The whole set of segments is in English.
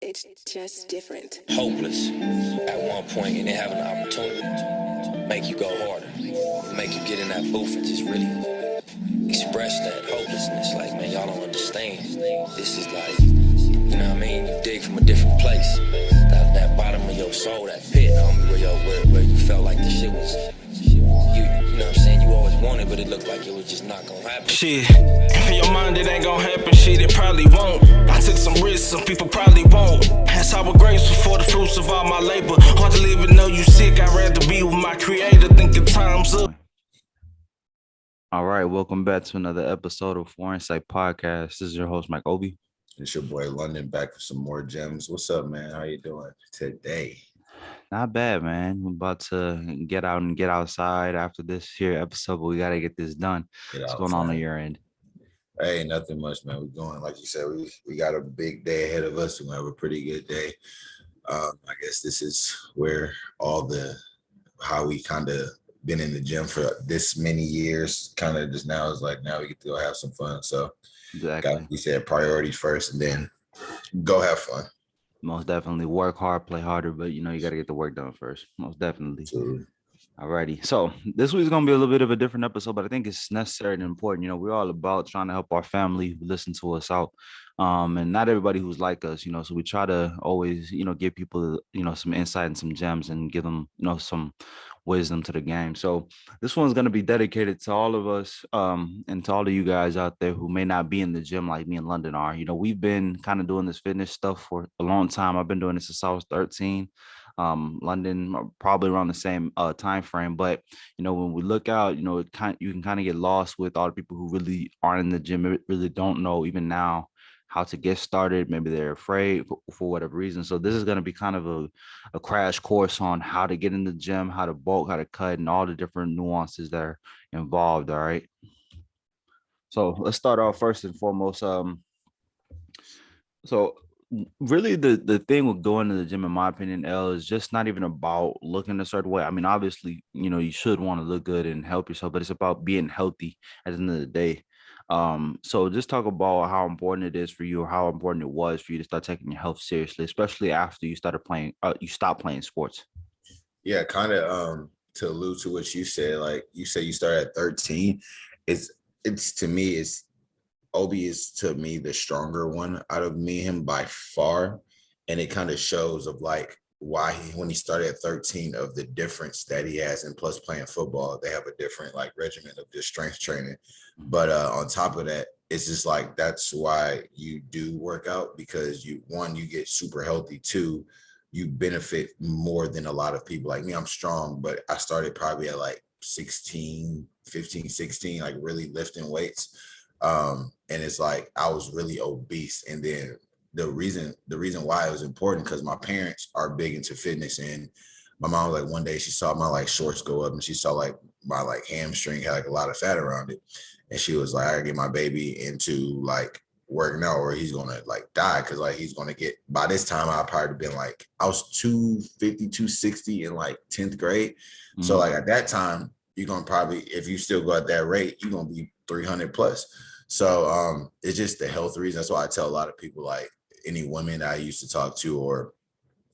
It's just different. Hopeless at one point and then having an opportunity to make you go harder, make you get in that booth and just really express that hopelessness. Like, man, y'all don't understand. This is like, you know what I mean? You dig from a different place. That bottom of your soul, that pit, homie, where you felt like the shit was, you know what I'm saying? You always wanted, but it looked like it was just not gonna happen. Shit, in your mind it ain't gonna happen, shit, it probably won't. I took some risks, some people probably won't. That's how we're grateful for the fruits of all my labor. Hard to live and know you sick, I'd rather be with my creator, thinking time's up. All right, welcome back to another episode of Forensic Podcast. This is your host, Mike Obi. It's your boy London back for some more gems. What's up, man? How you doing today? Not bad, man. We're about to get out and get outside after this here episode, but we got to get this done. What's going on your end? Hey, nothing much, man. We're going, like you said, we got a big day ahead of us. We're going to have a pretty good day. I guess this is where how we kind of been in the gym for this many years, kind of just now is like, now we get to go have some fun. So exactly, we said priorities first and then go have fun. Most definitely work hard, play harder, but you got to get the work done first. Most definitely. Absolutely. Alrighty. So this week's going to be a little bit of a different episode, but I think it's necessary and important. We're all about trying to help our family listen to us out. And not everybody who's like us, so we try to always, give people, some insight and some gems and give them, some wisdom to the game. So this one's going to be dedicated to all of us and to all of you guys out there who may not be in the gym like me and London are. We've been kind of doing this fitness stuff for a long time. I've been doing this since I was 13. London probably around the same time frame, but when we look out, you can kind of get lost with all the people who really aren't in the gym, really don't know even now how to get started. Maybe they're afraid for whatever reason. So this is going to be kind of a crash course on how to get in the gym, how to bulk, how to cut, and all the different nuances that are involved. All right. So let's start off first and foremost. So really the thing with going to the gym, in my opinion, L, is just not even about looking a certain way. I mean, obviously, you should want to look good and help yourself, but it's about being healthy at the end of the day. So just talk about how important it is for you, or how important it was for you to start taking your health seriously, especially after you stopped playing sports. Yeah, kind of to allude to what you said, like you said you started at 13. It's to me, Obi is to me the stronger one out of me and him by far. And it kind of shows of like why when he started at 13, of the difference that he has. And plus playing football, they have a different like regimen of just strength training. But on top of that, it's just like, that's why you do work out, because you get super healthy. Two, you benefit more than a lot of people. Like me, I'm strong, but I started probably at like 15, 16, like really lifting weights. And it's like I was really obese. And then the reason why it was important, because my parents are big into fitness, and my mom was like, one day she saw my like shorts go up and she saw like my like hamstring had like a lot of fat around it. And she was like, I gotta get my baby into like working out or he's gonna like die. Cause like he's gonna get, by this time I probably been like, I was 250, 260 in like 10th grade. Mm-hmm. So like at that time, you're gonna probably, if you still go at that rate, you're gonna be 300 plus. So it's just the health reason. That's why I tell a lot of people, like any women I used to talk to or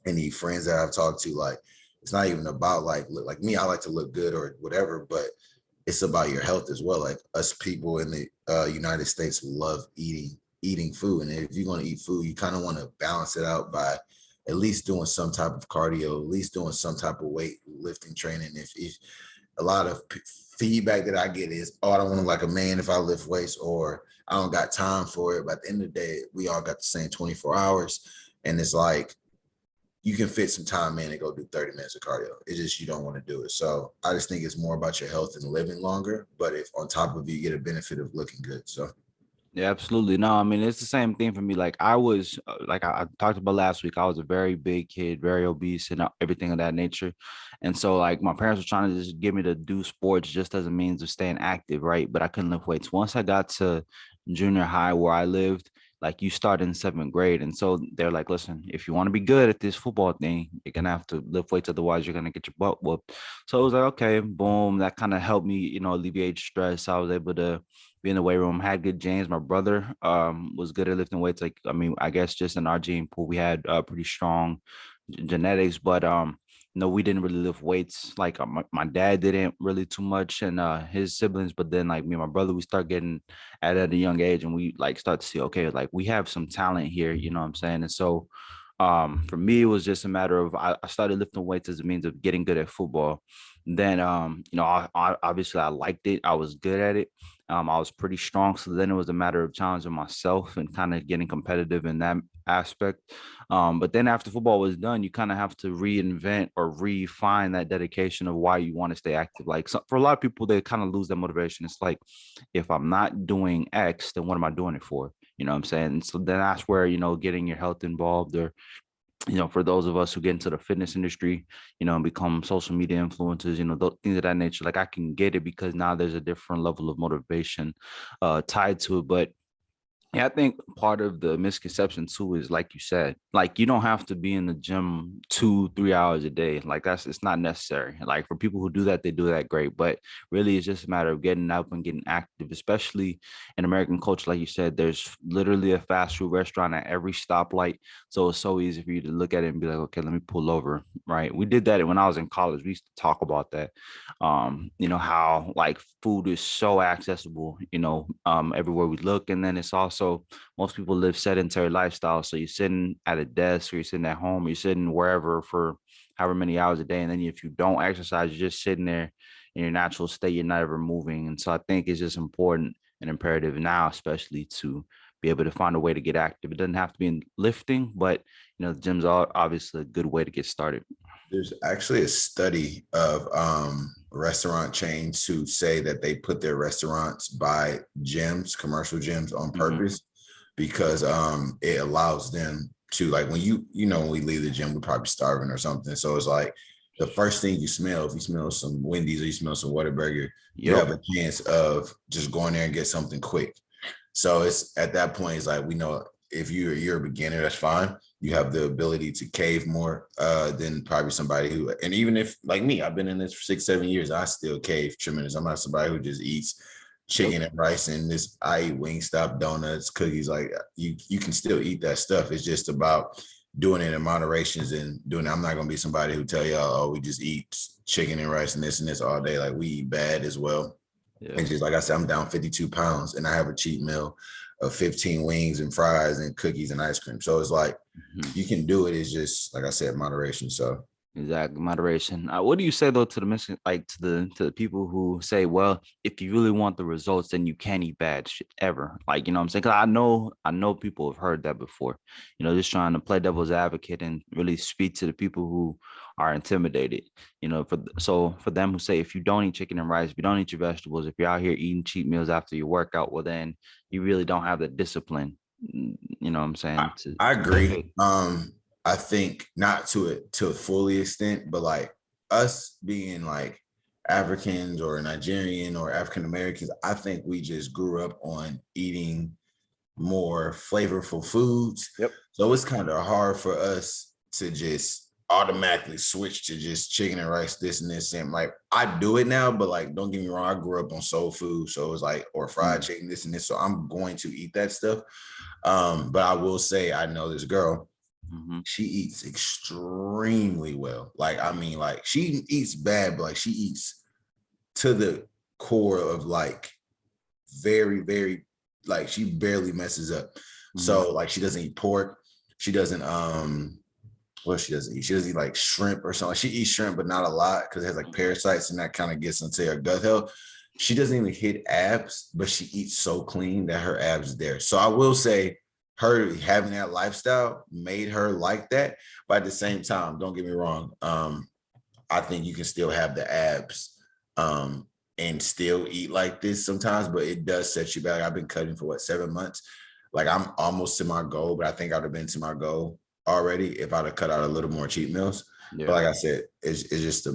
any friends that I've talked to, like it's not even about like me, I like to look good or whatever, but it's about your health as well. Like us people in the United States love eating food. And if you're going to eat food, you kind of want to balance it out by at least doing some type of cardio, at least doing some type of weight lifting training. If a lot of feedback that I get is, oh, I don't want to look like a man if I lift weights, or I don't got time for it. But at the end of the day, we all got the same 24 hours. And it's like, you can fit some time in and go do 30 minutes of cardio. It's just, you don't want to do it. So I just think it's more about your health and living longer. But if on top of it, you get a benefit of looking good. So. Yeah, absolutely. No, I mean, it's the same thing for me. Like I was, like I talked about last week, I was a very big kid, very obese and everything of that nature. And so like my parents were trying to just get me to do sports just as a means of staying active, right? But I couldn't lift weights. Once I got to junior high where I lived, like you start in 7th grade. And so they're like, listen, if you want to be good at this football thing, you're going to have to lift weights. Otherwise, you're going to get your butt whooped. So it was like, okay, boom. That kind of helped me, alleviate stress. I was able to, be in the weight room. Had good genes. My brother was good at lifting weights. Like, I mean, I guess just in our gene pool, we had pretty strong genetics, but no, we didn't really lift weights. Like my dad didn't really too much, and his siblings. But then like me and my brother, we start getting at a young age, and we like start to see, okay, like we have some talent here. You know what I'm saying? And so for me, it was just a matter of I started lifting weights as a means of getting good at football. Then you know, I obviously I liked it. I was good at it. I was pretty strong. So then it was a matter of challenging myself and kind of getting competitive in that aspect. But then after football was done, you kind of have to reinvent or refine that dedication of why you want to stay active. Like for a lot of people, they kind of lose that motivation. It's like, if I'm not doing X, then what am I doing it for? You know what I'm saying? So then that's where, you know, getting your health involved, or, you know, for those of us who get into the fitness industry, you know, and become social media influencers, you know, things of that nature, like I can get it because now there's a different level of motivation tied to it. But yeah, I think part of the misconception too is, like you said, like you don't have to be in the gym 2-3 hours a day. Like it's not necessary. Like for people who do that, they do that great. But really, it's just a matter of getting up and getting active, especially in American culture. Like you said, there's literally a fast food restaurant at every stoplight. So it's so easy for you to look at it and be like, okay, let me pull over. Right. We did that when I was in college. We used to talk about that. You know, how like food is so accessible, you know, everywhere we look. And then it's also, most people live sedentary lifestyle. So you're sitting at a desk, or you're sitting at home, or you're sitting wherever for however many hours a day. And then if you don't exercise, you're just sitting there in your natural state, you're not ever moving. And so I think it's just important and imperative now, especially, to be able to find a way to get active. It doesn't have to be in lifting, but you know, the gyms are obviously a good way to get started. There's actually a study of restaurant chains who say that they put their restaurants by gyms, commercial gyms, on purpose, because it allows them to, like, when you know, when we leave the gym, we're probably starving or something. So it's like the first thing you smell, if you smell some Wendy's or you smell some Whataburger, you have a chance of just going there and get something quick. So it's at that point, it's like, we know if you're a beginner, that's fine. You have the ability to cave more than probably somebody who, and even if like me, I've been in this for 6-7 years, I still cave tremendous. I'm not somebody who just eats chicken and rice and this. I eat Wingstop, donuts, cookies. Like you can still eat that stuff. It's just about doing it in moderations and doing it. I'm not gonna be somebody who tell y'all, oh, we just eat chicken and rice and this all day. Like, we eat bad as well. Yeah. And just like I said, I'm down 52 pounds and I have a cheat meal of 15 wings and fries and cookies and ice cream. So it's like, you can do it. It's just, like I said, moderation. So exactly, moderation. What do you say though to the mission, like to the people who say, well, if you really want the results, then you can't eat bad shit ever. Like, you know what I'm saying? Cause I know people have heard that before, you know, just trying to play devil's advocate and really speak to the people who are intimidated, you know, for them who say, if you don't eat chicken and rice, if you don't eat your vegetables, if you're out here eating cheat meals after your workout, well, then you really don't have the discipline. You know what I'm saying? I agree. I think not to a fully extent, but like us being like Africans or Nigerian or African Americans, I think we just grew up on eating more flavorful foods. Yep. So it's kind of hard for us to just automatically switch to just chicken and rice, this and this. And like, I do it now, but like, don't get me wrong, I grew up on soul food. So it's like, or fried chicken, this and this. So I'm going to eat that stuff. But I will say, I know this girl, she eats extremely well. Like, I mean, like, she eats bad, but like she eats to the core of like very, very, like, she barely messes up. So like, she doesn't eat pork. She doesn't, what she doesn't eat. She doesn't eat like shrimp or something. She eats shrimp, but not a lot because it has like parasites and that kind of gets into her gut health. She doesn't even hit abs, but she eats so clean that her abs is there. So I will say, her having that lifestyle made her like that. But at the same time, don't get me wrong, I think you can still have the abs and still eat like this sometimes, but it does set you back. I've been cutting for 7 months. Like, I'm almost to my goal, but I think I would have been to my goal already if I'd have cut out a little more cheat meals. Yeah. But like I said, it's just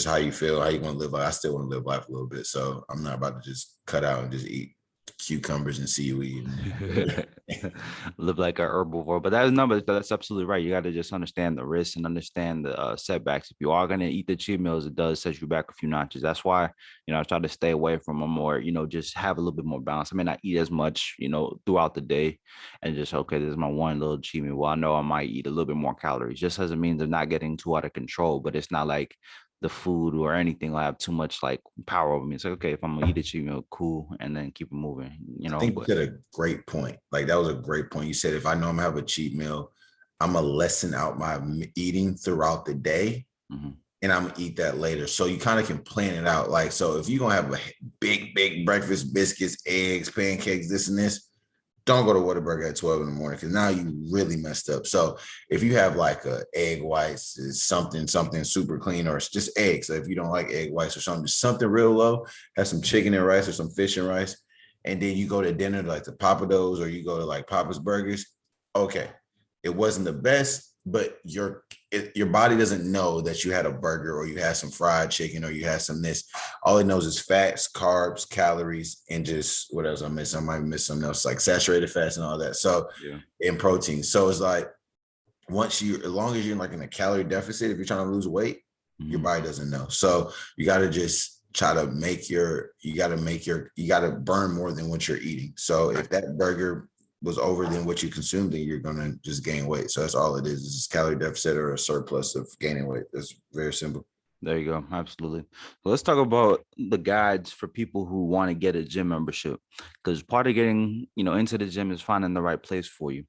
how you feel, how you want to live life. I still want to live life a little bit, so I'm not about to just cut out and just eat cucumbers and seaweed. live like a herbivore. But that's no, but that's absolutely right. You got to just understand the risks and understand the setbacks. If you are going to eat the cheat meals, it does set you back a few notches. That's why, I try to stay away from them, or, just have a little bit more balance. I may not eat as much, throughout the day, and just, okay, this is my one little cheat meal. Well, I know I might eat a little bit more calories, just as a means of not getting too out of control. But it's not like the food or anything will have too much like power over me. It's like, okay, if I'm gonna eat a cheat meal, cool, and then keep it moving, I think you But said a great point. Like that was a great point. You said if I know I'm gonna have a cheat meal, I'm gonna lessen out my eating throughout the day, mhm. and I'm gonna eat that later. So you kind of can plan it out. Like, so if you're gonna have a big breakfast, biscuits, eggs, pancakes, this and this, don't go to Whataburger at 12 in the morning because now you really messed up. So if you have like a egg whites, is something super clean, or it's just eggs. So if you don't like egg whites or something, just something real low, have some chicken and rice or some fish and rice. And then you go to dinner like the Papados, or you go to like Papa's Burgers. Okay, it wasn't the best, but your body doesn't know that you had a burger or you had some fried chicken or you had some this. All it knows is fats, carbs, calories, and just what else I miss. I might miss something else like saturated fats and all that. So Yeah. and protein. So it's like as long as you're like in a calorie deficit, if you're trying to lose weight, your Mhm. body doesn't know. So you got to just try to you got to burn more than what you're eating. So if that burger was over than what you consumed, then you're gonna just gain weight. So that's all it is. It's just calorie deficit or a surplus of gaining weight. It's very simple. There you go. Absolutely. So let's talk about the guides for people who want to get a gym membership, because part of getting, into the gym is finding the right place for you.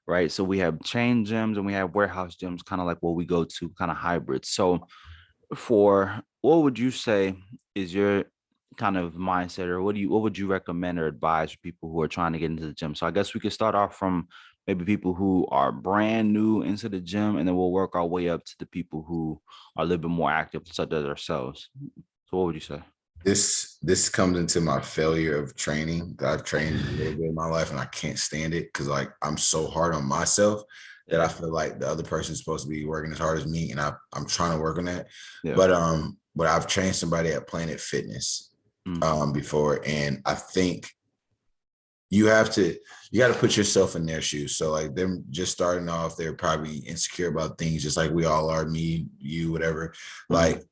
Right. So we have chain gyms and we have warehouse gyms, kind of like what we go to, kind of hybrid. So for what would you say is your kind of mindset, or what would you recommend or advise for people who are trying to get into the gym? So I guess we could start off from maybe people who are brand new into the gym, and then we'll work our way up to the people who are a little bit more active, such as ourselves. So what would you say? This comes into my failure of training. I've trained a little bit in my life and I can't stand it because like I'm so hard on myself that I Yeah. feel like the other person's supposed to be working as hard as me, and I'm trying to work on that. Yeah. But I've trained somebody at Planet Fitness Mm. before, and I think you got to put yourself in their shoes. So like them just starting off, they're probably insecure about things just like we all are, me, you, whatever. Mhm. Like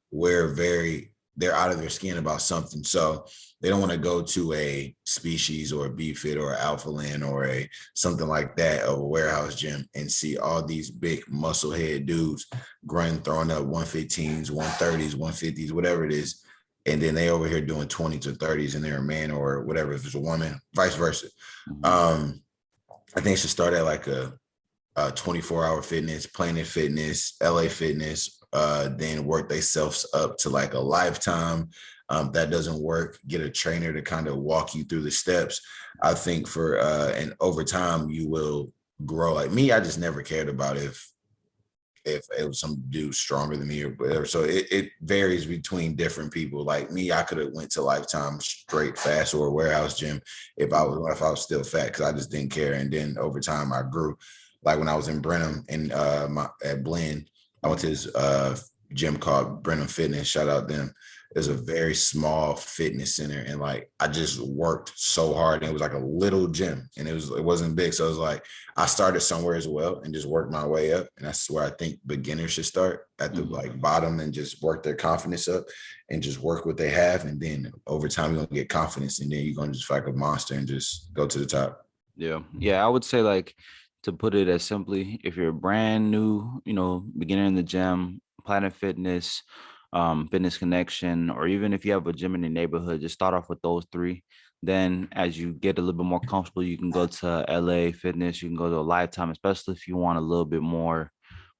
they're out of their skin about something. So they don't want to go to a Species or a BFit or Alpha Land or a something like that of a warehouse gym and see all these big muscle head dudes throwing up 115s, 130s, 150s, whatever it is, and then they over here doing 20s or 30s and they're a man or whatever, if it's a woman, vice versa. Mhm. I think it should start at like a 24-hour fitness, Planet Fitness, LA Fitness, then work themselves up to like a Lifetime. That doesn't work, get a trainer to kind of walk you through the steps. I think and over time you will grow. Like me, I just never cared about if it was some dude stronger than me or whatever. So it varies between different people. Like me, I could have went to Lifetime straight fast or a warehouse gym if I was still fat, because I just didn't care. And then over time I grew. Like when I was in Brenham and at Blend, I went to this gym called Brenham Fitness. Shout out them. It was a very small fitness center, and like I just worked so hard, and it was like a little gym, and it wasn't big. So it was like I started somewhere as well and just worked my way up. And that's where I think beginners should start, at the Mhm. like bottom, and just work their confidence up and just work what they have. And then over time, you're gonna get confidence, and then you're gonna just fight like a monster and just go to the top. Yeah. Yeah. I would say, like, to put it as simply, if you're brand new, beginner in the gym, Planet Fitness, Fitness Connection, or even if you have a gym in your neighborhood, just start off with those three. Then as you get a little bit more comfortable, you can go to LA Fitness, you can go to a Lifetime, especially if you want a little bit more,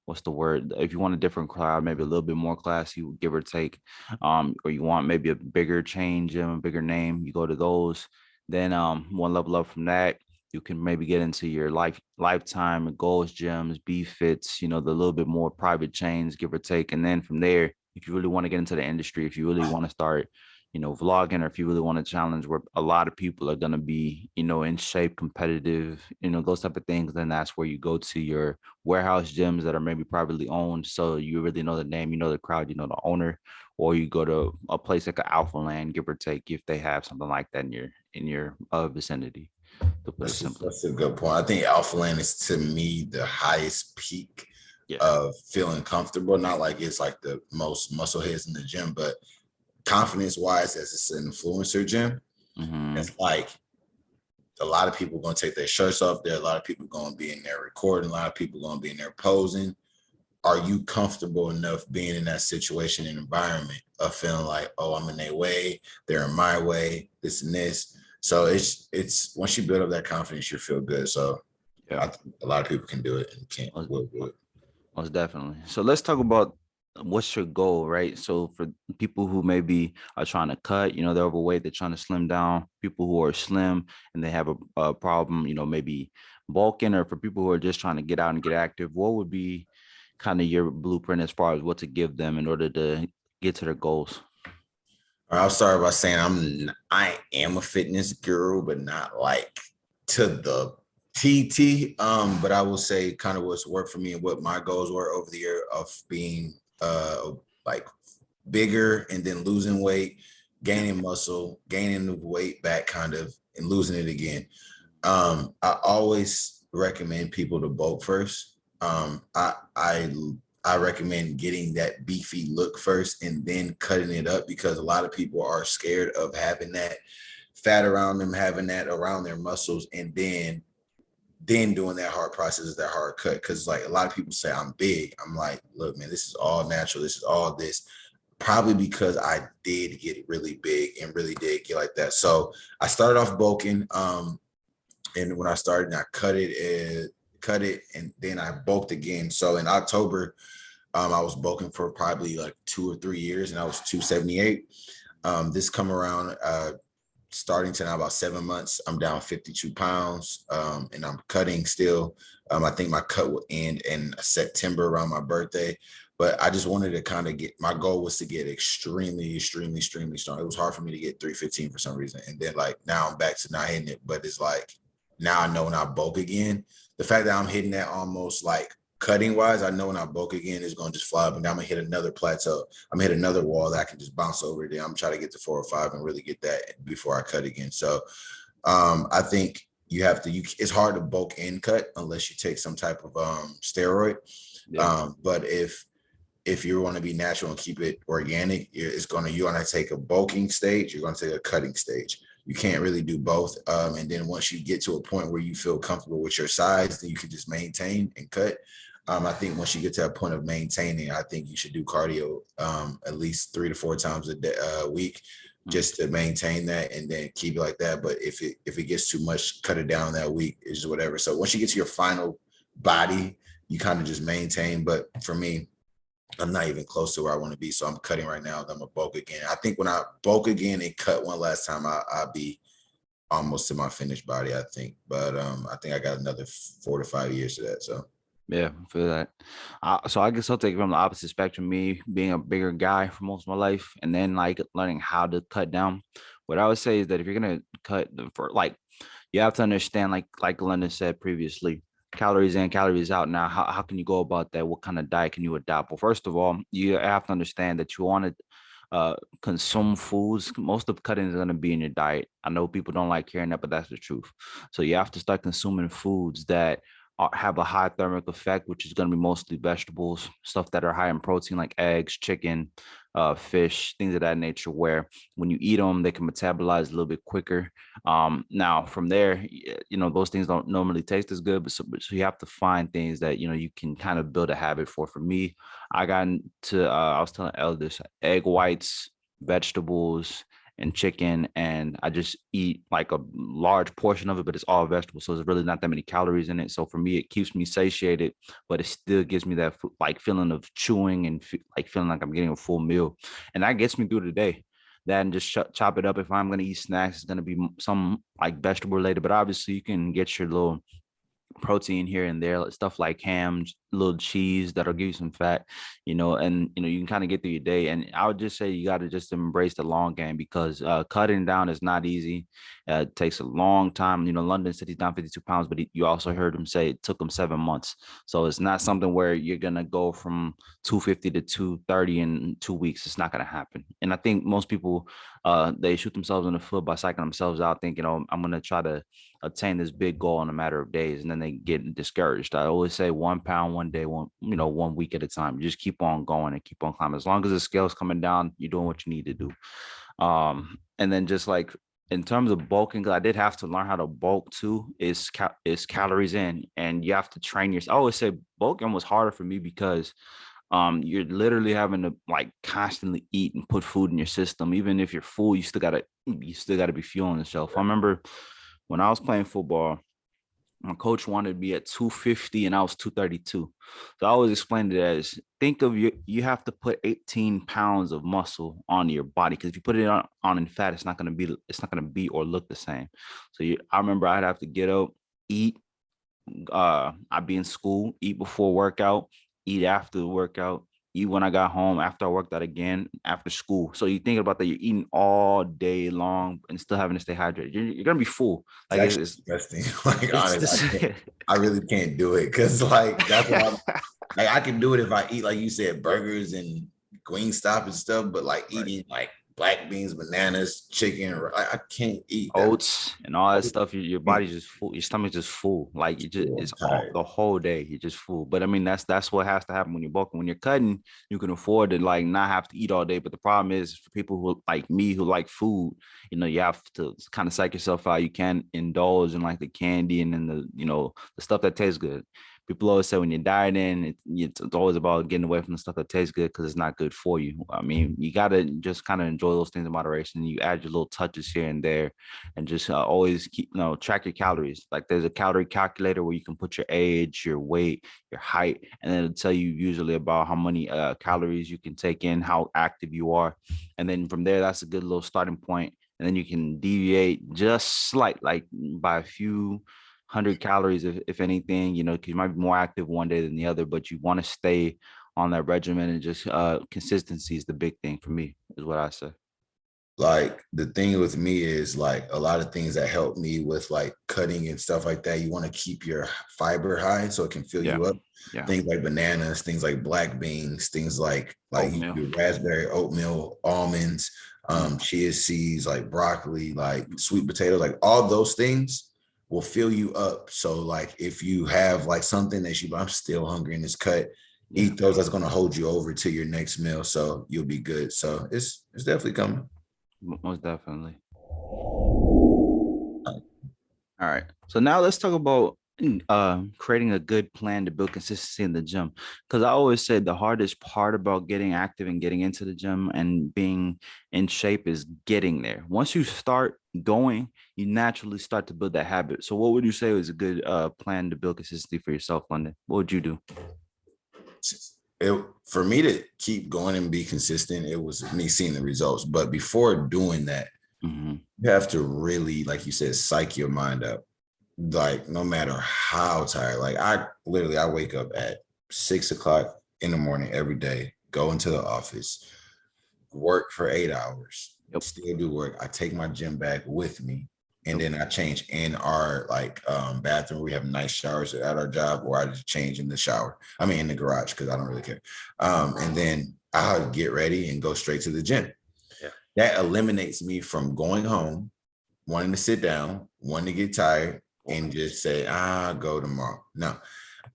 what's the word? If you want a different crowd, maybe a little bit more classy, give or take, or you want maybe a bigger chain gym, a bigger name, you go to those. Then one level up from that, you can maybe get into your Lifetime goals gyms, B fits, the little bit more private chains, give or take. And then from there, if you really want to get into the industry, if you really want to start, vlogging, or if you really want to challenge where a lot of people are going to be, in shape, competitive, those type of things, then that's where you go to your warehouse gyms that are maybe privately owned. So you really know the name, the crowd, the owner, or you go to a place like an Alpha Land, give or take, if they have something like that in your vicinity. to put it simply. That's a good point. I think alpha land is to me the highest peak of feeling comfortable. Not like it's like the most muscle heads in the gym, but confidence wise, as it's an influencer gym, it's like a lot of people going to take their shirts off there. A lot of people going to be in there recording. A lot of people going to be in there posing. Are you comfortable enough being in that situation and environment of feeling like, oh, I'm in their way, they're in my way, this and this. So it's once you build up that confidence, you feel good. So I think a lot of people can do it and can't. Will do it. Most definitely. So let's talk about what's your goal, right? So for people who maybe are trying to cut, they're overweight, they're trying to slim down, people who are slim and they have a problem, maybe bulking, or for people who are just trying to get out and get active, what would be kind of your blueprint as far as what to give them in order to get to their goals? I'll start by saying I am a fitness guru, but not like to the TT. But I will say kind of what's worked for me and what my goals were over the year of being like bigger and then losing weight, gaining muscle, gaining the weight back kind of, and losing it again. I always recommend people to bulk first. I recommend getting that beefy look first and then cutting it up, because a lot of people are scared of having that fat around them, having that around their muscles, and then doing that hard process, that hard cut. Because like a lot of people say I'm big. I'm like, look, man, this is all natural. This is all this. Probably because I did get really big and really did get like that. So I started off bulking. And when I started, I cut it, and then I bulked again. So in October, I was bulking for probably like 2 or 3 years, and I was 278. This come around, starting to now about 7 months, I'm down 52 pounds, and I'm cutting still. I think my cut will end in September around my birthday. But I just wanted to kind of my goal was to get extremely, extremely, extremely strong. It was hard for me to get 315 for some reason. And then like now I'm back to not hitting it, but it's like, now I know when I bulk again, the fact that I'm hitting that almost like cutting wise, I know when I bulk again, it's going to just fly up, and now I'm going to hit another plateau. I'm going to hit another wall that I can just bounce over there. I'm trying to get to 4 or 5 and really get that before I cut again. So I think you have to, it's hard to bulk and cut unless you take some type of steroid. Yeah. But if you want to be natural and keep it organic, you're going to take a bulking stage, you're going to take a cutting stage. You can't really do both. And then once you get to a point where you feel comfortable with your size, then you can just maintain and cut. I think once you get to a point of maintaining, I think you should do cardio at least 3 to 4 times a week, just to maintain that, and then keep it like that. But if it gets too much, cut it down that week, is whatever. So once you get to your final body, you kind of just maintain. But for me, I'm not even close to where I want to be. So I'm cutting right now. I'm going to bulk again. I think when I bulk again and cut one last time, I'll be almost to my finished body, I think. But I think I got another 4 to 5 years to that. So yeah, I feel that. So I guess I'll take it from the opposite spectrum, me being a bigger guy for most of my life, and then like learning how to cut down. What I would say is that if you're going to cut, for like, you have to understand, like London said previously, calories in, calories out. Now, how can you go about that? What kind of diet can you adopt? Well, first of all, you have to understand that you want to consume foods. Most of cutting is going to be in your diet. I know people don't like hearing that, but that's the truth. So you have to start consuming foods that have a high thermic effect, which is going to be mostly vegetables, stuff that are high in protein, like eggs, chicken, fish, things of that nature, where when you eat them, they can metabolize a little bit quicker. Now from there, those things don't normally taste as good, but so you have to find things that, you can kind of build a habit for. For me, I got into, I was telling elders, egg whites, vegetables, and chicken, and I just eat like a large portion of it, but it's all vegetables, so there's really not that many calories in it. So for me, it keeps me satiated, but it still gives me that like feeling of chewing and like feeling like I'm getting a full meal, and that gets me through the day. That, and just chop it up. If I'm going to eat snacks, it's going to be some like vegetable related, but obviously you can get your little protein here and there, stuff like ham, little cheese that'll give you some fat, and you can kind of get through your day. And I would just say you got to just embrace the long game, because cutting down is not easy. It takes a long time. London said he's down 52 pounds, but you also heard him say it took him 7 months. So it's not something where you're going to go from 250 to 230 in 2 weeks. It's not going to happen. And I think most people, they shoot themselves in the foot by psyching themselves out thinking, I'm going to try to attain this big goal in a matter of days, and then they get discouraged. I always say 1 pound one day, 1 week at a time. You just keep on going and keep on climbing. As long as the scale's coming down, you're doing what you need to do. And then just like in terms of bulking, because I did have to learn how to bulk too, is calories in, and you have to train yourself. I always say bulking was harder for me because you're literally having to like constantly eat and put food in your system. Even if you're full, you still gotta be fueling yourself. I remember when I was playing football, my coach wanted me at 250 and I was 232. So I always explained it as, think of you have to put 18 pounds of muscle on your body, because if you put it on in fat, it's not going to be or look the same. So I remember I'd have to get up, eat, I'd be in school, eat before workout, eat after the workout, eat when I got home, after I worked out again, after school. So you think about that, you're eating all day long and still having to stay hydrated. You're gonna be full. Like it's disgusting. Like honestly, just, I really can't do it, because like that's what I'm like. I can do it if I eat, like you said, burgers and Wingstop and stuff, but like eating like black beans, bananas, chicken, I can't eat that. Oats and all that stuff. Your body's just full. Your stomach's just full. Like it's all the whole day. You're just full. But I mean, that's what has to happen when you're bulking. When you're cutting, you can afford to like not have to eat all day. But the problem is for people who like me, who like food, you have to kind of psych yourself out. You can't indulge in like the candy and then the stuff that tastes good. People always say when you're dieting, it's always about getting away from the stuff that tastes good, because it's not good for you. I mean, you got to just kind of enjoy those things in moderation. You add your little touches here and there, and just always keep, track your calories. Like there's a calorie calculator where you can put your age, your weight, your height, and then it'll tell you usually about how many calories you can take in, how active you are. And then from there, that's a good little starting point. And then you can deviate just slight, like by a few 100 calories, if anything, because you might be more active one day than the other, but you want to stay on that regimen, and just consistency is the big thing for me, is what I say. Like the thing with me is like a lot of things that help me with like cutting and stuff like that. You want to keep your fiber high so it can fill you up. Yeah. Things like bananas, things like black beans, things like you do raspberry, oatmeal, almonds, chia seeds, like broccoli, like sweet potatoes, like all those things will fill you up. So like if you have like something that I'm still hungry in this cut, eat those. That's going to hold you over to your next meal, so you'll be good. So it's definitely coming. Most definitely. All right. So now let's talk about creating a good plan to build consistency in the gym. Because I always said the hardest part about getting active and getting into the gym and being in shape is getting there. Once you start going, you naturally start to build that habit. So what would you say was a good plan to build consistency for yourself, London? What would you do? For me to keep going and be consistent, it was me seeing the results. But before doing that, you have to really, like you said, psych your mind up. Like no matter how tired, like I wake up at 6 o'clock in the morning every day, go into the office, work for 8 hours, still do work. I take my gym bag with me, and then I change in our bathroom. We have nice showers at our job, or I just change in the shower. I mean, in the garage, because I don't really care. And then I'll get ready and go straight to the gym. Yeah. That eliminates me from going home, wanting to sit down, wanting to get tired, and just say, I'll go tomorrow. No,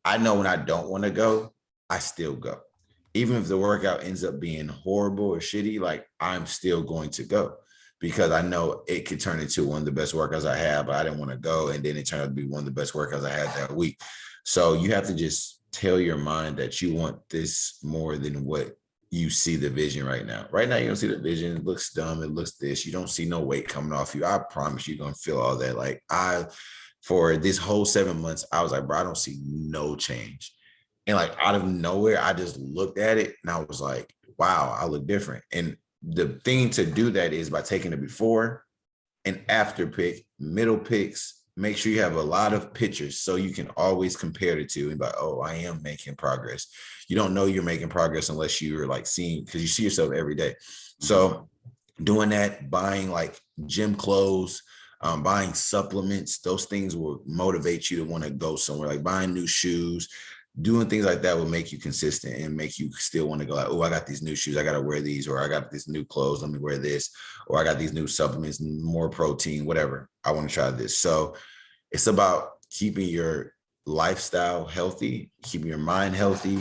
I know when I don't want to go, I still go. Even if the workout ends up being horrible or shitty, like I'm still going to go, because I know it could turn into one of the best workouts I have, but I didn't want to go. And then it turned out to be one of the best workouts I had that week. So you have to just tell your mind that you want this more than what you see the vision right now. Right now, you don't see the vision. It looks dumb. It looks this. You don't see no weight coming off you. I promise you're going to feel all that. Like for this whole 7 months, I was like, bro, I don't see no change. And like out of nowhere, I just looked at it and I was like, wow, I look different. And the thing to do that is by taking the before and after pic, middle pics, make sure you have a lot of pictures so you can always compare the two and be like, oh, I am making progress. You don't know you're making progress unless you're like seeing, because you see yourself every day. So doing that, buying like gym clothes, buying supplements. Those things will motivate you to want to go somewhere, like buying new shoes. Doing things like that will make you consistent and make you still want to go like, oh, I got these new shoes, I got to wear these, or I got this new clothes, let me wear this, or I got these new supplements, more protein, whatever. I want to try this. So it's about keeping your lifestyle healthy, keeping your mind healthy,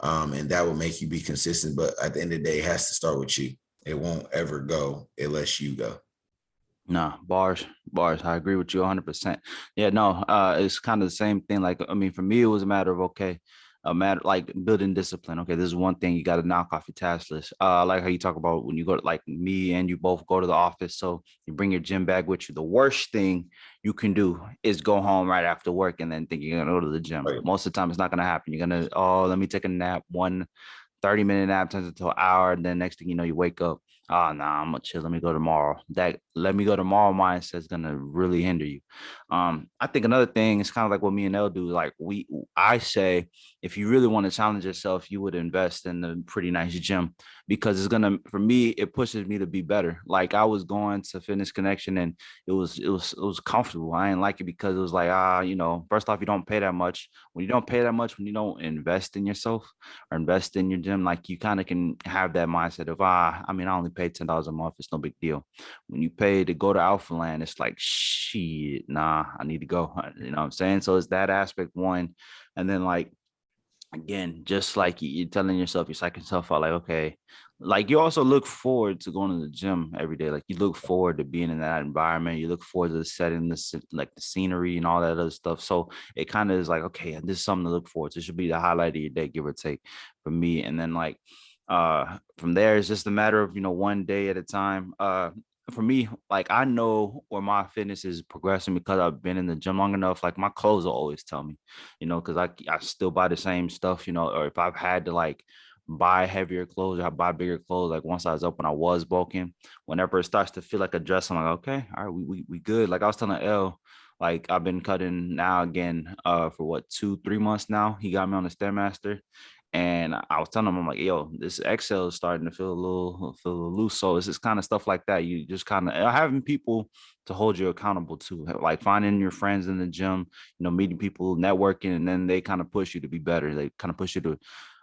and that will make you be consistent. But at the end of the day, it has to start with you. It won't ever go unless you go. No, bars. I agree with you 100%. Yeah, no, it's kind of the same thing. Like, I mean, for me, it was a matter of, okay, a matter like building discipline. Okay, this is one thing you got to knock off your task list. I like how you talk about when you go to, like me and you both go to the office. So you bring your gym bag with you. The worst thing you can do is go home right after work and then think you're going to go to the gym. Right. Most of the time, it's not going to happen. You're going to, oh, let me take a nap. 30-minute nap turns into an hour. And then next thing you know, you wake up. Oh, nah, I'm gonna chill. Let me go tomorrow. That let me go tomorrow mindset is gonna really hinder you. I think another thing is kind of like what me and Elle do. Like I say, if you really want to challenge yourself, you would invest in a pretty nice gym because it's gonna, for me, it pushes me to be better. Like I was going to Fitness Connection and it was comfortable. I didn't like it because it was like, first off, you don't pay that much. When you don't pay that much, when you don't invest in yourself or invest in your gym, like you kind of can have that mindset of, I only pay $10 a month. It's no big deal. When you pay to go to Alpha Land, it's like, shit, nah, I need to go. You know what I'm saying? So it's that aspect one. And then like, again, just like you're telling yourself, you're psyching yourself out, like, okay, like you also look forward to going to the gym every day. Like you look forward to being in that environment. You look forward to the setting, like the scenery and all that other stuff. So it kind of is like, okay, this is something to look forward to. It should be the highlight of your day, give or take, for me. And then like from there, it's just a matter of, one day at a time. For me, like I know where my fitness is progressing because I've been in the gym long enough. Like my clothes will always tell me, because I still buy the same stuff, or if I've had to like buy heavier clothes or I buy bigger clothes, like one size up when I was bulking, whenever it starts to feel like a dress, I'm like, okay, all right, we good. Like I was telling Elle, like I've been cutting now again for what 2-3 months now. He got me on the Stairmaster. And I was telling him, I'm like, yo, this XL is starting to feel a little loose. So it's just kind of stuff like that. You just kind of having people to hold you accountable to, like finding your friends in the gym, meeting people, networking, and then they kind of push you to be better. They kind of push you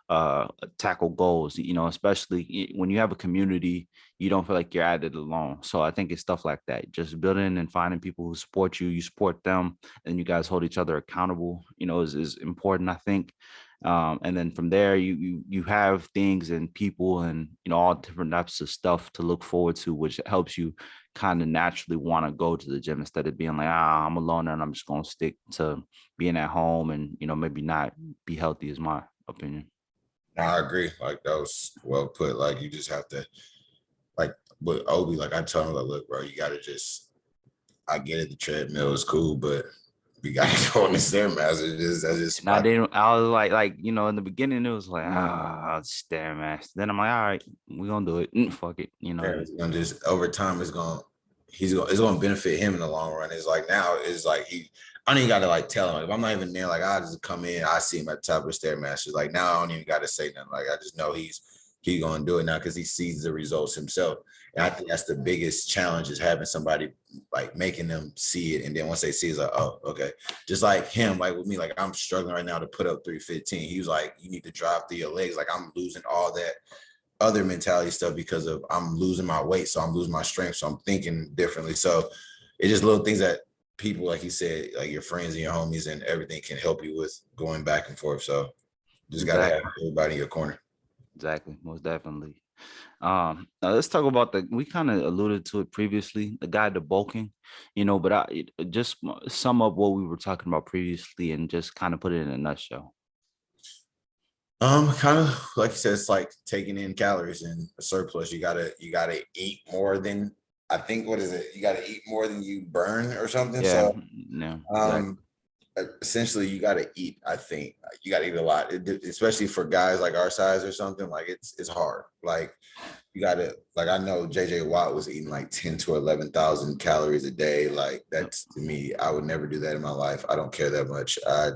to tackle goals, especially when you have a community, you don't feel like you're at it alone. So I think it's stuff like that, just building and finding people who support you, you support them, and you guys hold each other accountable, is important, I think. And then from there, you have things and people and all different types of stuff to look forward to, which helps you kind of naturally want to go to the gym instead of being like, I'm alone and I'm just going to stick to being at home and maybe not be healthy, is my opinion. I agree. Like that was well put. Like you just have to, like with Obi, like I told him, like, look, bro, you gotta just. I get it, the treadmill is cool, but we gotta go on the Stairmaster. I didn't. I was like, in the beginning, it was like, Stairmaster. Then I'm like, all right, we're gonna do it. Fuck it, It's gonna just over time. It's gonna benefit him in the long run. It's like now, it's like I don't even gotta like tell him. If I'm not even there, like I just come in, I see him at the top of the Stairmaster. Like now, I don't even gotta say nothing. Like I just know he's gonna do it now because he sees the results himself. And I think that's the biggest challenge, is having somebody like making them see it. And then once they see it, it's like, oh, okay. Just like him, like with me, like I'm struggling right now to put up 315. He was like, you need to drive through your legs. Like I'm losing all that other mentality stuff because of I'm losing my weight. So I'm losing my strength. So I'm thinking differently. So it's just little things that people, like you said, like your friends and your homies and everything can help you with going back and forth. So just gotta have everybody in your corner. Exactly, most definitely. Now let's talk about we kind of alluded to it previously, the guy, the bulking, but I just sum up what we were talking about previously and just kind of put it in a nutshell. Kind of like you said, it's like taking in calories and a surplus. You gotta eat more than, I think, what is it? You gotta eat more than you burn or something. Yeah, so exactly. Essentially you got to eat. I think you got to eat a lot, especially for guys like our size or something. Like it's hard. Like you got to, like, I know JJ Watt was eating like 10 to 11,000 calories a day. Like that's, to me, I would never do that in my life. I don't care that much. I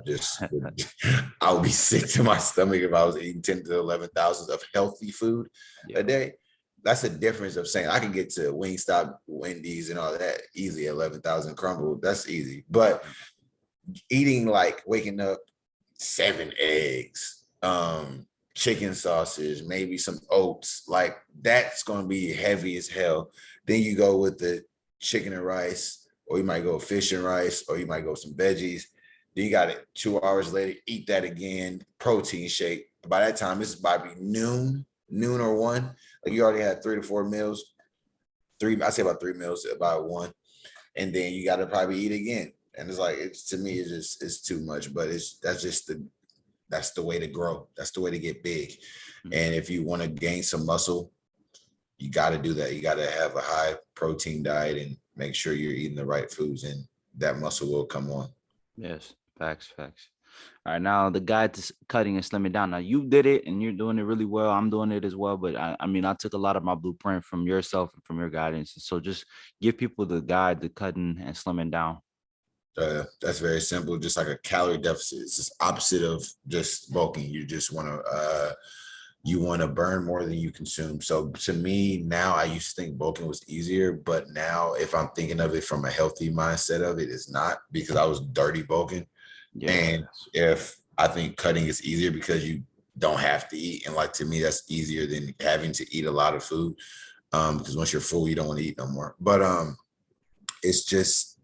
would be sick to my stomach if I was eating 10 to 11,000 of healthy food a day. that's the difference of saying I can get to Wingstop, Wendy's, and all that easy. 11,000 crumble, that's easy. But eating like waking up 7 eggs, chicken sausage, maybe some oats, like that's going to be heavy as hell. Then you go with the chicken and rice, or you might go fish and rice, or you might go some veggies. Then you got it 2 hours later, eat that again, protein shake. By that time, this is about to be noon or 1. Like you already had 3 to 4 meals. I say about 3 meals, about 1. And then you got to probably eat again. And it's like, to me, it's too much, but that's the way to grow. That's the way to get big. Mm-hmm. And if you want to gain some muscle, you got to do that. You got to have a high protein diet and make sure you're eating the right foods, and that muscle will come on. Yes. Facts. All right. Now the guide to cutting and slimming down. Now you did it and you're doing it really well. I'm doing it as well. But I mean, I took a lot of my blueprint from yourself and from your guidance. So just give people the guide to cutting and slimming down. That's very simple. Just like a calorie deficit. It's just opposite of just bulking. You just want to burn more than you consume. So to me now, I used to think bulking was easier, but now if I'm thinking of it from a healthy mindset of it, it's not, because I was dirty bulking. Yeah. And if I think cutting is easier because you don't have to eat. And like, to me, that's easier than having to eat a lot of food. Because once you're full, you don't want to eat no more. But it's just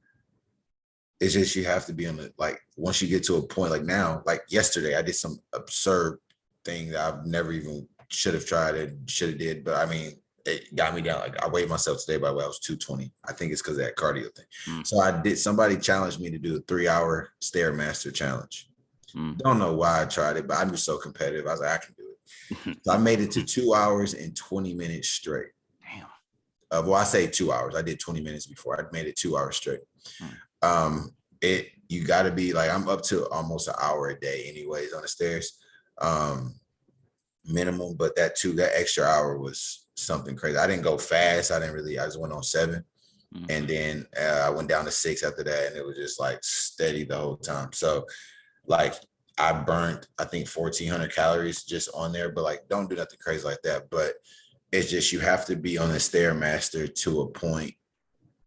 you have to be on the, like, once you get to a point, like now, like yesterday, I did some absurd thing that I've never even should have tried and should have did. But I mean, it got me down. Like I weighed myself today, by the way, I was 220. I think it's because of that cardio thing. So somebody challenged me to do a 3-hour Stairmaster challenge. Don't know why I tried it, but I'm just so competitive. I was like, I can do it. So I made it to 2 hours and 20 minutes straight. Damn. Well, I say 2 hours. I did 20 minutes before. I made it 2 hours straight. You got to be like, I'm up to almost an hour a day anyways on the stairs, minimum. But that extra hour was something crazy. I didn't go fast. I just went on 7. And then I went down to 6 after that. And it was just like steady the whole time. So like I burnt, I think 1,400 calories just on there, but like, don't do nothing crazy like that. But it's just, you have to be on the Stairmaster to a point,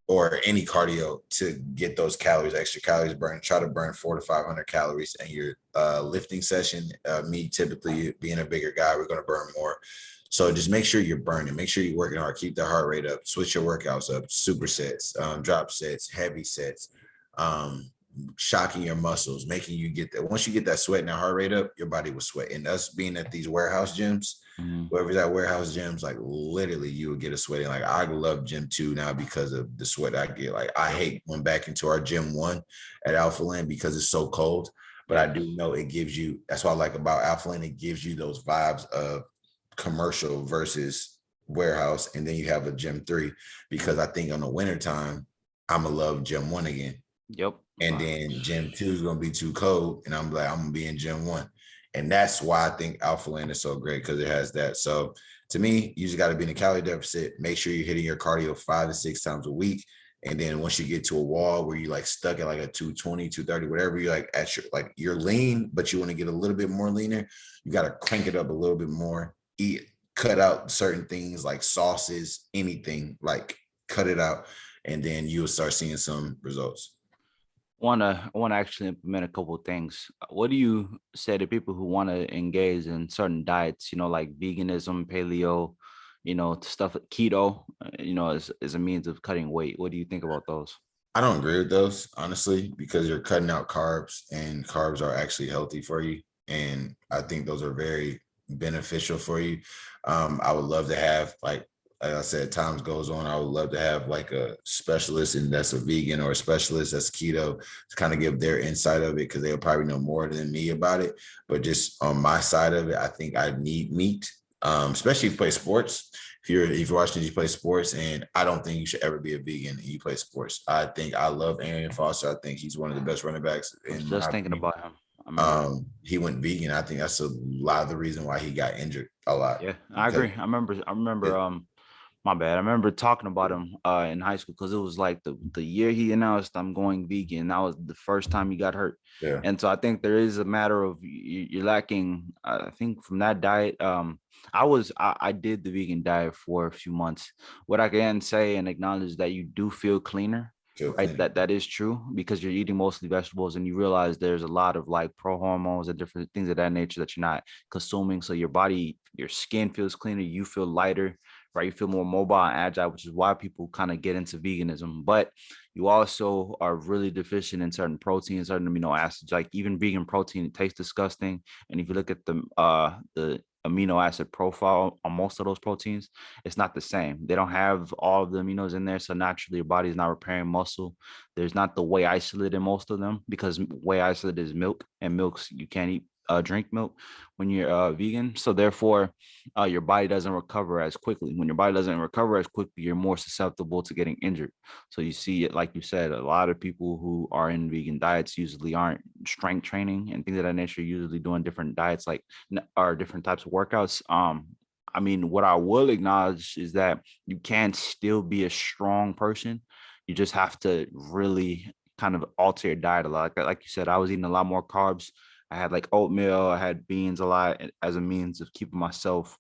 or any cardio, to get those extra calories burned. Try to burn 400 to 500 calories in your lifting session. Me, typically being a bigger guy, we're going to burn more. So just make sure you're burning, make sure you're working hard, keep the heart rate up, switch your workouts up, supersets, drop sets, heavy sets, shocking your muscles, making you get that. Once you get that sweat and that heart rate up, your body will sweat. And us being at these warehouse gyms, whoever's at warehouse gyms, like literally you will get a sweating. Like I love gym 2 now because of the sweat I get. Like I hate going back into our gym 1 at Alpha Land because it's so cold, but I do know it gives you, that's what I like about Alpha Land. It gives you those vibes of commercial versus warehouse. And then you have a gym 3, because I think on the winter time, I'm gonna love gym 1 again. Yep. And then gym 2 is going to be too cold. And I'm like, I'm going to be in gym 1. And that's why I think Alpha Land is so great, because it has that. So to me, you just got to be in a calorie deficit. Make sure you're hitting your cardio 5 to 6 times a week. And then once you get to a wall where you're like stuck at like a 220, 230, whatever, you're like at your, like you're lean, but you want to get a little bit more leaner. You got to crank it up a little bit more, cut out certain things like sauces, anything, like cut it out. And then you'll start seeing some results. I want to actually implement a couple of things. What do you say to people who want to engage in certain diets, like veganism, paleo, stuff like keto, as a means of cutting weight? What do you think about those? I don't agree with those, honestly, because you're cutting out carbs, and carbs are actually healthy for you. And I think those are very beneficial for you. I would love to have, like I said, times goes on, I would love to have like a specialist, and that's a vegan, or a specialist that's keto, to kind of give their insight of it, because they'll probably know more than me about it. But just on my side of it, I think I need meat, especially if you play sports. If you're watching, you play sports, and I don't think you should ever be a vegan and you play sports. I love Arian Foster. I think he's one of the best running backs. Just thinking about him. He went vegan. I think that's a lot of the reason why he got injured a lot. Yeah, I agree. I remember My bad. I remember talking about him in high school because it was like the year he announced I'm going vegan. That was the first time he got hurt. Yeah. And so I think there is a matter of you're lacking. I think from that diet, I did the vegan diet for a few months. What I can say and acknowledge that you do feel cleaner, Feel right? clean. That is true because you're eating mostly vegetables and you realize there's a lot of like pro hormones and different things of that nature that you're not consuming. So your body, your skin feels cleaner, you feel lighter, right? You feel more mobile and agile, which is why people kind of get into veganism. But you also are really deficient in certain proteins, certain amino acids. Like even vegan protein, it tastes disgusting. And if you look at the amino acid profile on most of those proteins, it's not the same. They don't have all of the aminos in there. So naturally your body is not repairing muscle. There's not the whey isolate in most of them because whey isolate is milk and milks you can't eat drink milk when you're vegan. So therefore, your body doesn't recover as quickly. When your body doesn't recover as quickly, you're more susceptible to getting injured. So you see it, like you said, a lot of people who are in vegan diets usually aren't strength training and things of that nature, usually doing different diets like or different types of workouts. I mean, what I will acknowledge is that you can still be a strong person. You just have to really kind of alter your diet a lot. Like you said, I was eating a lot more carbs. I had like oatmeal, I had beans a lot as a means of keeping myself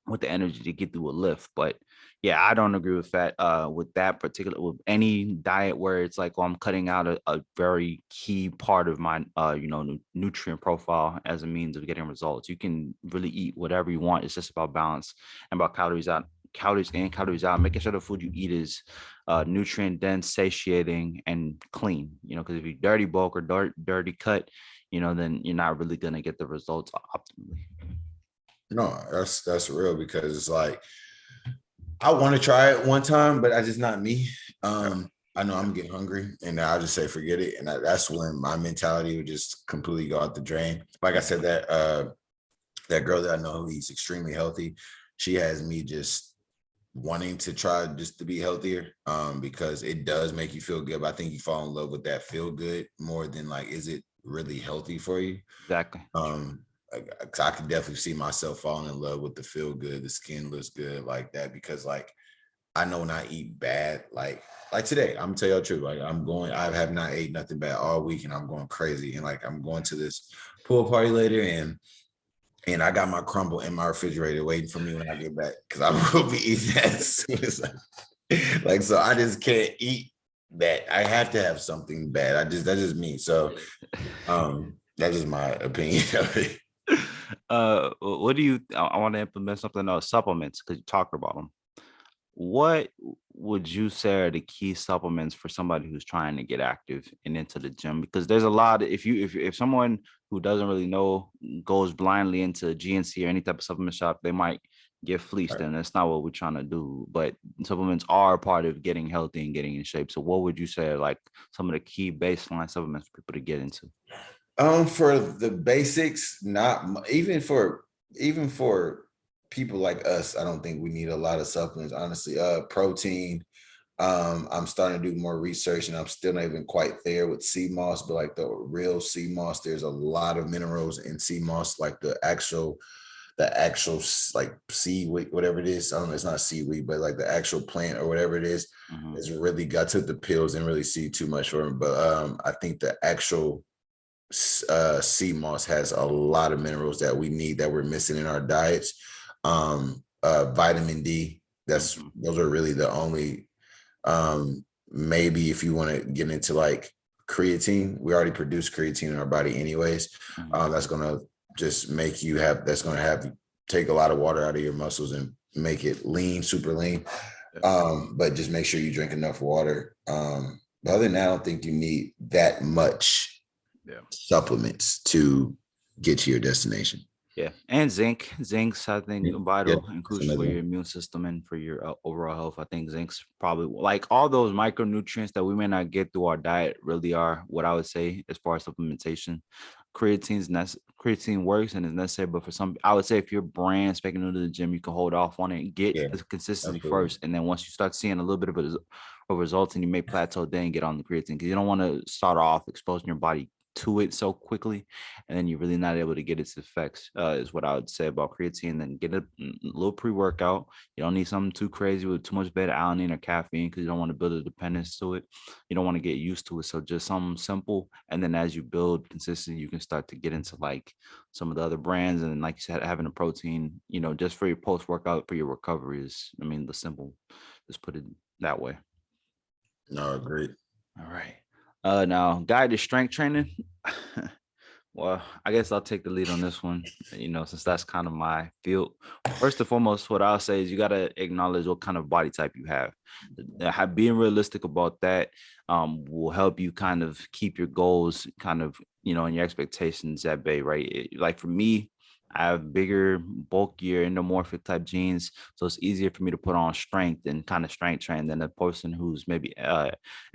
with the energy to get through a lift. But yeah, I don't agree with that particular with any diet where it's like, oh, I'm cutting out a very key part of my nutrient profile as a means of getting results. You can really eat whatever you want. It's just about balance and about calories in, calories out, making sure the food you eat is nutrient dense, satiating, and clean. Because if you dirty bulk or dirty cut, then you're not really gonna get the results optimally. No, that's real because it's like I want to try it one time, but I just not me. I know I'm getting hungry, and I'll just say forget it, and that's when my mentality would just completely go out the drain. Like I said, that girl that I know who eats extremely healthy, she has me just wanting to try just to be healthier, because it does make you feel good. But I think you fall in love with that feel good more than like, is it really healthy for you? Exactly. Like, I could definitely see myself falling in love with the feel good, the skin looks good like that, because like I know when I eat bad, like today, I'm gonna tell you the truth. Like I have not ate nothing bad all week, and I'm going crazy. And like I'm going to this pool party later, and I got my crumble in my refrigerator waiting for me when I get back because I will be eating that as soon as like so I just can't eat that. I have to have something bad. That's just me. So that's just my opinion of it. What do you? I want to implement something else. Supplements, because you talked about them. What would you say are the key supplements for somebody who's trying to get active and into the gym? Because there's a lot. If someone who doesn't really know goes blindly into GNC or any type of supplement shop, they might get fleeced, Right. and that's not what we're trying to do. But supplements are a part of getting healthy and getting in shape. So, what would you say are like some of the key baseline supplements for people to get into? For the basics, not even for people like us, I don't think we need a lot of supplements, honestly. Protein. I'm starting to do more research, and I'm still not even quite there with sea moss, but like the real sea moss, there's a lot of minerals in sea moss, like the actual like seaweed, whatever it is. I don't know, it's not seaweed, but like the actual plant or whatever it is. Mhm. It's really got to the pills and really see too much for them. But I think the actual sea moss has a lot of minerals that we need that we're missing in our diets. Vitamin D, those are really the only. Maybe if you want to get into like creatine, we already produce creatine in our body anyways. Mhm. That's gonna just make you have. That's gonna have you take a lot of water out of your muscles and make it lean, super lean. But just make sure you drink enough water. But other than that, I don't think you need that much Yeah. supplements to get to your destination. Yeah, and zinc's I think Yeah, vital and that's crucial for another your one. immune system and for your overall health. I think zinc's probably like all those micronutrients that we may not get through our diet really are what I would say as far as supplementation. Creatine works and is necessary, but for some, I would say if you're brand spanking new to the gym, you can hold off on it and get Yeah, the consistency absolutely. first, and then once you start seeing a little bit of results and you may plateau, then get on the creatine because you don't want to start off exposing your body to it so quickly, and then you're really not able to get its effects, is what I would say about creatine. Then get a little pre-workout. You don't need something too crazy with too much beta alanine or caffeine, because you don't want to build a dependence to it. You don't want to get used to it. So just something simple, and then as you build consistency, you can start to get into like some of the other brands. And then, like you said, having a protein, just for your post-workout, for your recovery is, I mean, the simple, just put it that way. No, agreed. All right. Now, guided strength training. Well, I guess I'll take the lead on this one, since that's kind of my field. First and foremost, what I'll say is you got to acknowledge what kind of body type you have. Being realistic about that will help you kind of keep your goals kind of, and your expectations at bay, right? Like for me, I have bigger, bulkier, endomorphic type genes, so it's easier for me to put on strength and kind of strength train than a person who's maybe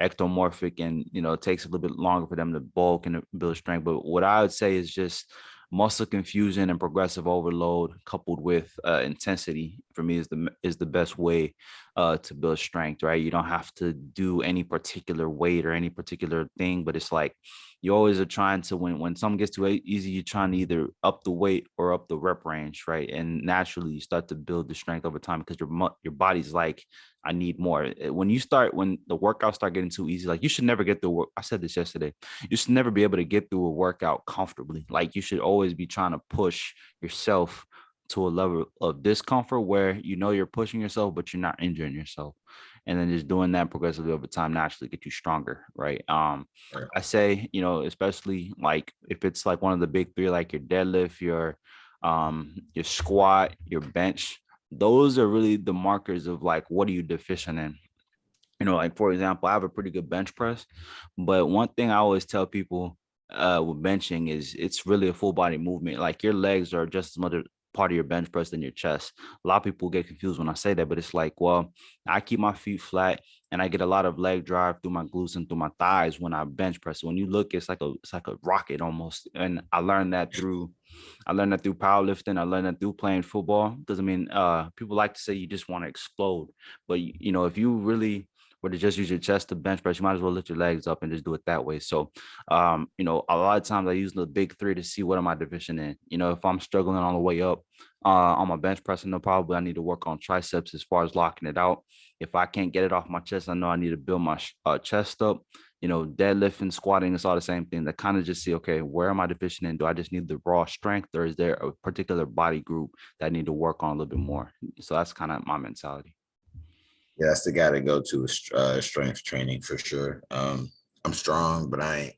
ectomorphic, and it takes a little bit longer for them to bulk and build strength. But what I would say is just muscle confusion and progressive overload coupled with intensity for me is the best way to build strength, right? You don't have to do any particular weight or any particular thing, but it's like you always are trying to, when something gets too easy, you're trying to either up the weight or up the rep range, right? And naturally you start to build the strength over time, because your body's like, I need more. When the workouts start getting too easy, like you should never get through work. I said this yesterday. You should never be able to get through a workout comfortably. Like you should always be trying to push yourself to a level of discomfort where you're pushing yourself, but you're not injuring yourself. And then just doing that progressively over time naturally get you stronger, right? I say, especially like if it's like one of the big three, like your deadlift, your squat, your bench, those are really the markers of like, what are you deficient in? Like for example, I have a pretty good bench press, but one thing I always tell people with benching is it's really a full body movement. Like your legs are just as much a part of your bench press than your chest. A lot of people get confused when I say that, but it's like, well, I keep my feet flat and I get a lot of leg drive through my glutes and through my thighs when I bench press. When you look, it's like a rocket almost. And I learned that through powerlifting. I learned that through playing football. Doesn't mean people like to say you just want to explode, but if you really were to just use your chest to bench press, you might as well lift your legs up and just do it that way. So, a lot of times I use the big three to see what am I deficient in. If I'm struggling on the way up on my bench pressing, then probably I need to work on triceps as far as locking it out. If I can't get it off my chest, I know I need to build my chest up. Deadlifting, squatting, it's all the same thing. That kind of just see, okay, where am I deficient in? Do I just need the raw strength, or is there a particular body group that I need to work on a little bit more? So that's kind of my mentality. Yeah, that's the guy to go to is strength training for sure. I'm strong, but I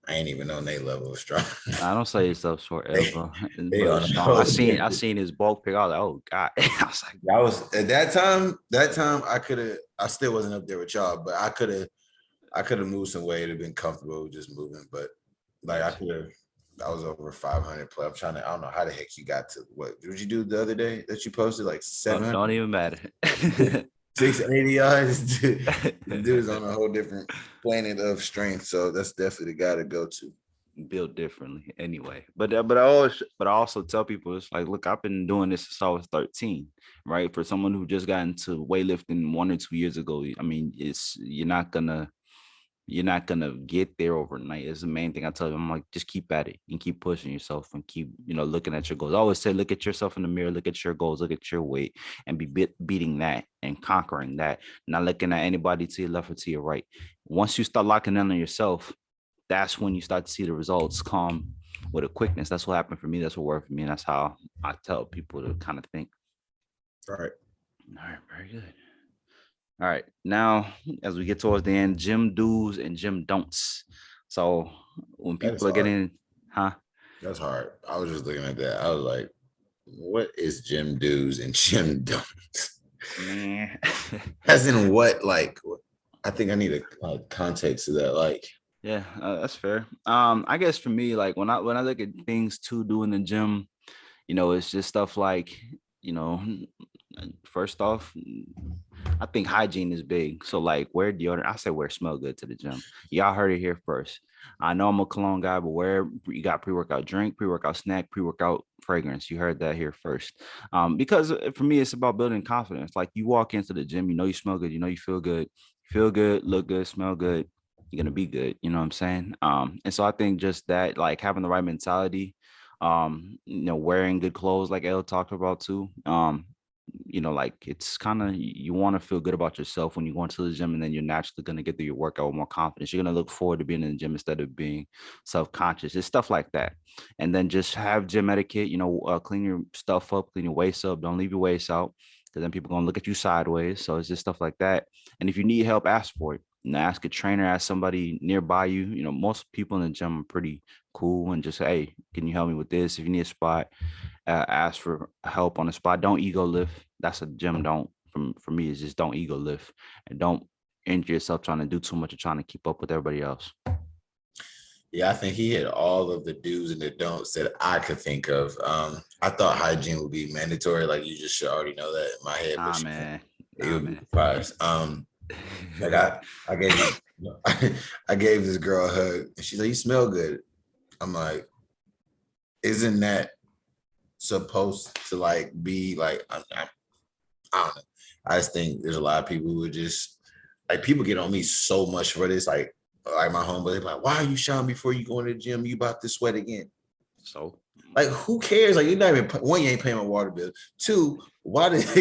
ain't even on their level of strong. I don't say yourself short ever. They But on strong. I those seen his bulk pick. I was like, oh God. I was like, I was at that time I still wasn't up there with y'all, but I could have moved some weight, have been comfortable with just moving. But like I was over 500 plus. I don't know how the heck you got to what did you do the other day that you posted like 700? don't even matter. 680 yards. The dude's on a whole different planet of strength. So that's definitely the guy to go to. Built differently anyway. But I also tell people, it's like, look, I've been doing this since I was 13, right? For someone who just got into weightlifting 1 or 2 years ago, I mean, you're not gonna get there overnight. It's the main thing I tell them. I'm like, just keep at it and keep pushing yourself and keep, looking at your goals. I always say, look at yourself in the mirror, look at your goals, look at your weight, and be beating that and conquering that. Not looking at anybody to your left or to your right. Once you start locking in on yourself, that's when you start to see the results come with a quickness. That's what happened for me. That's what worked for me. And that's how I tell people to kind of think. All right. Very good. All right. Now, as we get towards the end, gym do's and gym don'ts. So when people are getting, That's hard. I was just looking at that. I was like, what is gym do's and gym don'ts? Man. As in what? Like, I think I need a context to that. Like, yeah, that's fair. I guess for me, like when I look at things to do in the gym, it's just stuff like, first off, I think hygiene is big. So like wear deodorant. I say wear smell good to the gym. Y'all heard it here first. I know I'm a cologne guy, but you got pre-workout drink, pre-workout snack, pre-workout fragrance. You heard that here first. Because for me, it's about building confidence. Like you walk into the gym, you smell good, you feel good, look good, smell good. you're gonna be good. You know what I'm saying? And so I think just that, like having the right mentality, wearing good clothes, like Elle talked about too. Like it's kind of, you want to feel good about yourself when you go into the gym, and then you're naturally going to get through your workout with more confidence. You're going to look forward to being in the gym instead of being self-conscious. It's stuff like that. And then just have gym etiquette, clean your stuff up, clean your waist up. Don't leave your waist out, because then people are going to look at you sideways. So it's just stuff like that. And if you need help, ask for it. Ask a trainer, ask somebody nearby you. Most people in the gym are pretty cool, and just, hey, can you help me with this? If you need a spot, ask for help on the spot. Don't ego lift. That's a gym don't. For me, is just don't ego lift, and don't injure yourself trying to do too much or trying to keep up with everybody else. Yeah, I think he hit all of the do's and the don'ts that I could think of. I thought hygiene would be mandatory, like you just should already know that in my head. Nah, But man. it Nah, would be man. surprised. Like I gave this, I gave this girl a hug, and she's like, "You smell good." I'm like, "Isn't that supposed to like be like?" I don't know. I just think there's a lot of people who would just like, people get on me so much for this. Like my homeboy, they're like, "Why are you showering before you go in the gym? You about to sweat again?" So, Like, who cares? Like, you're not even, one, you ain't paying my water bill. Two, why does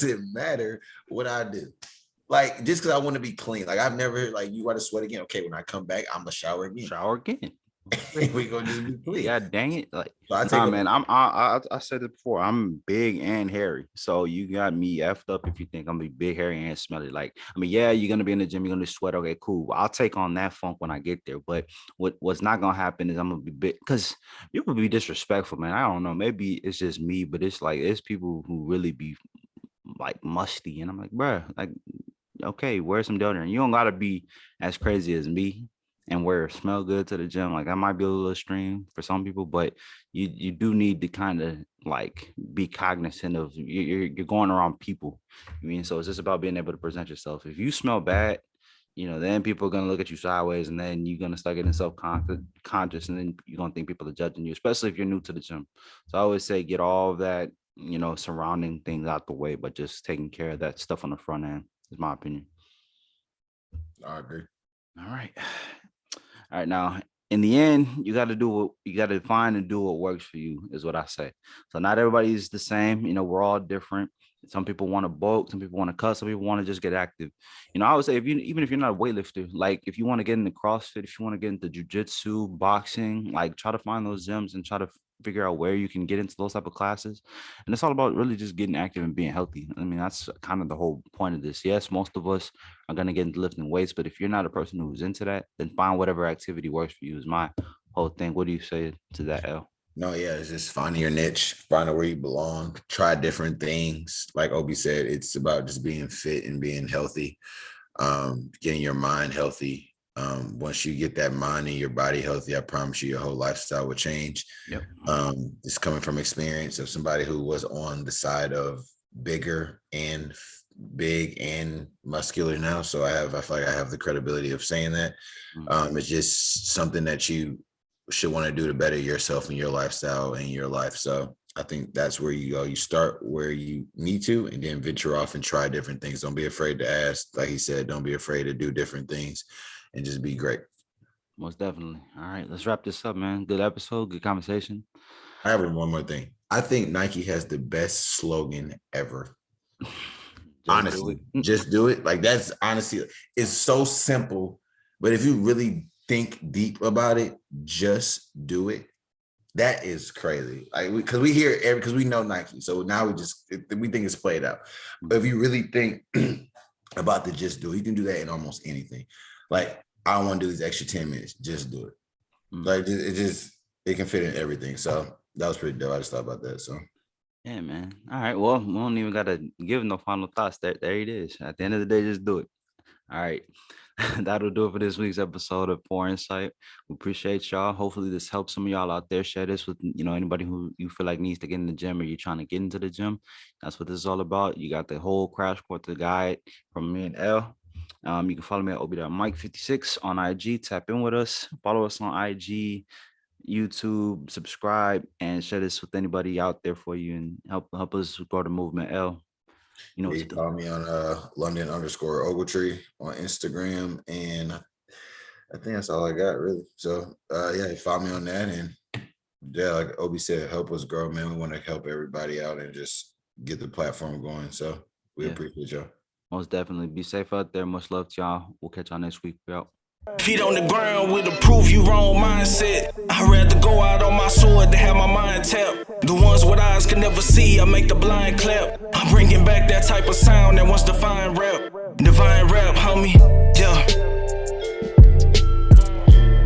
it matter what I do? Like, just because I want to be clean. Like, I've never, like, you want to sweat again? Okay, when I come back, I'm gonna shower again. shower again. We gonna just be clean. Yeah, dang it! Like, So I take nah, man. I said it before. I'm big and hairy, so you got me effed up if you think I'm gonna be big, hairy, and smelly. Like, I mean, yeah, you're gonna be in the gym, you're gonna sweat. Okay, cool. I'll take on that funk when I get there. But what's not gonna happen is I'm gonna be big, because you would be disrespectful, man. I don't know. Maybe it's just me, but it's like it's people who really be like musty, and I'm like, bruh, like, okay, wear some deodorant. You don't gotta be as crazy as me and wear smell good to the gym. Like, that might be a little extreme for some people, but you do need to kind of like be cognizant of you're going around people. I mean, so it's just about being able to present yourself. If you smell bad, then people are gonna look at you sideways, and then you're gonna start getting self-conscious, and then you're gonna think people are judging you, especially if you're new to the gym. So I always say get all of that, surrounding things out the way, but just taking care of that stuff on the front end is my opinion. I agree. All right. All right. Now, in the end, you got to do what you got to find and do what works for you, is what I say. So not everybody's the same. We're all different. Some people want to bulk, some people want to cut, some people want to just get active. I would say, even if you're not a weightlifter, like if you want to get into CrossFit, if you want to get into jujitsu, boxing, like try to find those gyms and try to figure out where you can get into those type of classes. And it's all about really just getting active and being healthy. I mean, that's kind of the whole point of this. Yes, most of us are going to get into lifting weights, but if you're not a person who's into that, then find whatever activity works for you, is my whole thing. What do you say to that, L? No, yeah, it's just finding your niche, finding where you belong, try different things. Like Obi said, it's about just being fit and being healthy, getting your mind healthy. Once you get that mind and your body healthy, I promise you your whole lifestyle will change. Yep. It's coming from experience of somebody who was on the side of big and muscular now. So I feel like I have the credibility of saying that. It's just something that you should want to do to better yourself and your lifestyle and your life. So I think that's where you go. You start where you need to, and then venture off and try different things. Don't be afraid to ask. Like he said, don't be afraid to do different things, and just be great. Most definitely. All right, let's wrap this up, man. Good episode, good conversation. I have one more thing. I think Nike has the best slogan ever. Honestly, just do it. Like, that's honestly, it's so simple, but if you really think deep about it, just do it. That is crazy. Like, because we hear because we know Nike, so now we think it's played out. But if you really think about the just do it, you can do that in almost anything. Like, I don't want to do these extra 10 minutes. Just do it. Like, it can fit in everything. So that was pretty dope. I just thought about that. So yeah, man. All right. Well, we don't even gotta give no final thoughts. There it is. At the end of the day, just do it. All right. That'll do it for this week's episode of Poor Insight. We appreciate y'all. Hopefully this helps some of y'all out there. Share this with anybody who you feel like needs to get in the gym, or you're trying to get into the gym. That's what this is all about. You got the whole crash course, the guide from me and L. You can follow me at obi.mike56 on IG. Tap in with us. Follow us on IG, YouTube, subscribe, and share this with anybody out there for you, and help us grow the movement. L. You know what You to can do. follow me on London_Ogletree on Instagram, and I think that's all I got really. So yeah, follow me on that, and yeah, like Obi said, help us grow, man. We want to help everybody out and just get the platform going. So we Yeah. appreciate y'all. Most definitely. Be safe out there. Much love to y'all. We'll catch y'all next week. We out. Feet on the ground with a prove you wrong mindset. I'd rather go out on my sword than have my mind tapped. The ones with eyes can never see, I make the blind clap. I'm bringing back that type of sound that once divine rap, homie.